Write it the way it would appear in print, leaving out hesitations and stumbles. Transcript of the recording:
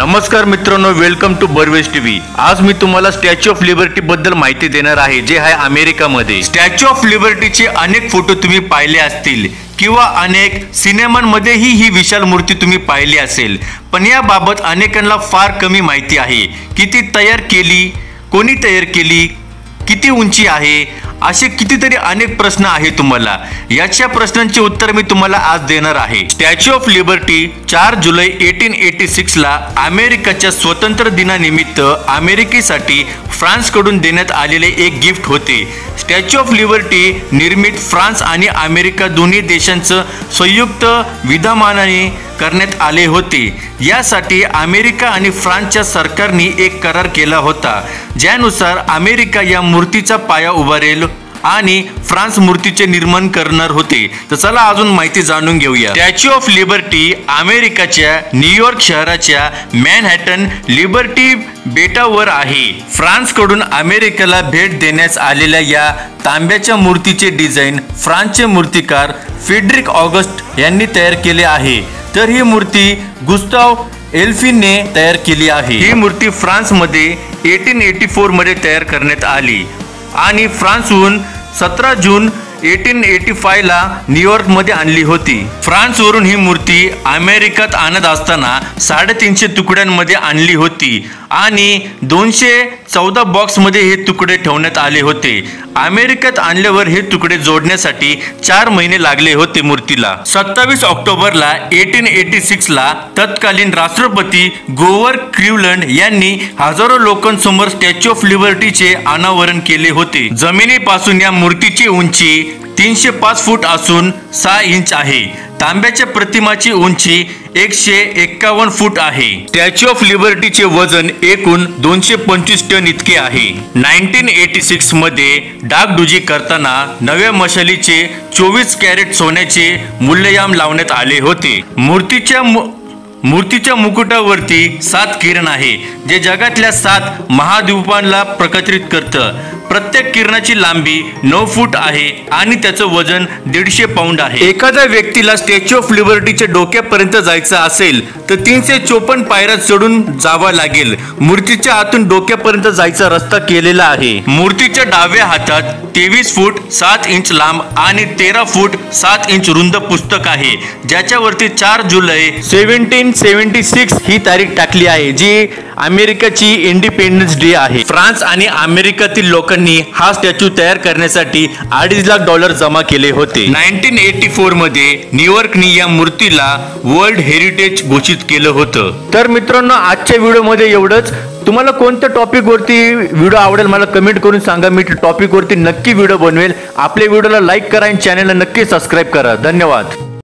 नमस्कार मित्रांनो, welcome to बर्वेज TV. आज मी तुम्हाला स्टॅच्यू ऑफ लिबर्टी बद्दल माहिती देणार आहे, जे आहे अमेरिकामध्ये। स्टॅच्यू ऑफ लिबर्टीचे अनेक फोटो तुम्ही पाहिले असतील किंवा अनेक सिनेमांमध्येही ही विशाल मूर्ती तुम्ही पाहिली असेल, पण याबाबत अनेकांना फार कमी माहिती आहे की ती तयार केली, कोणी तयार केली, किती उंची आहे, असे कितीतरी अनेक प्रश्न आहे तुम्हाला। याच्या प्रश्नांचे उत्तर मी तुम्हाला आज देणार आहे। स्टॅच्यू ऑफ लिबर्टी 4 जुलै 1886 ला अमेरिकेच्या स्वातंत्र्य दिनानिमित्त अमेरिकेसाठी फ्रान्स कडून देण्यात आलेले एक गिफ्ट होते। स्टॅच्यू ऑफ लिबर्टी निर्मित फ्रान्स आणि अमेरिका दोन्ही देशांचं संयुक्त विद्यमानाने करण्यात आले होते। यासाठी अमेरिका आणि फ्रान्सच्या सरकारने एक करार केला होता, ज्यानुसार अमेरिका या मूर्तीचा पाया उभारेल आणि फ्रान्स मूर्तीचे निर्माण करणार होते। तर चला अजून माहिती जाणून घेऊया। स्टॅच्यू ऑफ लिबर्टी अमेरिकेच्या न्यूयॉर्क शहराच्या मॅनहॅटन लिबर्टी बेटावर आहे। फ्रान्स कडून अमेरिकेला भेट देण्यास आलेल्या या तांब्याच्या मूर्तीचे डिझाईन फ्रान्सचे मूर्तिकार फ्रेडरिक ऑगस्ट यांनी तयार केले आहे। तर ही मूर्ती गुस्ताव एल्फिनने तयार केली आहे। ही मूर्ती फ्रान्समध्ये 1884 मध्ये तयार करण्यात आली आणि फ्रान्सहून 17 जून 1885 ला न्यूयॉर्क मध्ये आणली होती। फ्रान्सवरून ही मूर्ती अमेरिकेत आणत असताना 350 तुकड्यांमध्ये आणली होती आणि 214 बॉक्स मध्ये हे तुकडे ठेवण्यात आले होते। अमेरिकेत आणल्यावर हे तुकडे जोडण्यासाठी 4 महिने लागले होते मूर्तीला। 27 ऑक्टोबरला 1886 ला तत्कालीन राष्ट्रपती ग्रोव्हर क्लीव्हलंड यांनी हजारो लोकांसमोर स्टॅच्यू ऑफ लिबर्टीचे अनावरण केले होते। जमिनीपासून या मूर्तीची उंची 305 फूट असून 6 इंच आहे। तांब्याच्या प्रतिमाची उंची 151 फूट आहे। स्टॅच्यू ऑफ लिबर्टीचे वजन एकूण 225 टन इतके आहे। 1986 मध्ये डागडुजी करताना नव्या मशालीचे 24 कॅरेट सोन्याचे मूल्ययाम लावण्यात आले होते। मूर्तीच्या मुकुटावरती 7 किरण आहे, जे जगातल्या 7 महाद्वीपांना प्रकाशित करतं। प्रत्येक किरणाची लांबी 9 फूट आहे आणि त्याचं वजन 150 पाऊंड आहे। एखाद्या व्यक्तीला स्टॅच्यू ऑफ लिबर्टीच्या डोक्यापर्यंत जायचं असेल तर 354 पायऱ्या चढून जावं लागेल। मूर्तीच्या आतून डोक्यापर्यंत जायचा रस्ता केलेला आहे। मूर्तीच्या डाव्या हातात 23 फूट 7 इंच लांब आणि 13 फूट 7 इंच रुंद पुस्तक आहे, ज्याच्यावरती 4 जुलै 1776 ही तारीख टाकली आहे, जी अमेरिकेची इंडिपेंडन्स डे आहे। फ्रान्स आणि अमेरिकेतील लोकांनी हा स्टॅच्यू तयार करण्यासाठी $2.5 लाख जमा केले होते। 1984 मध्ये न्यूयॉर्कने या मूर्तीला वर्ल्ड हेरिटेज घोषित केलं होतं। तर मित्रांनो, आजच्या व्हिडिओमध्ये एवढंच। तुम्हाला कोणत्या टॉपिक वरती व्हिडिओ आवडेल मला कमेंट करून सांगा, मी टॉपिक वरती नक्की व्हिडिओ बनवेल। आपल्या व्हिडिओला लाईक करा आणि चॅनलला नक्की सबस्क्राईब करा। धन्यवाद।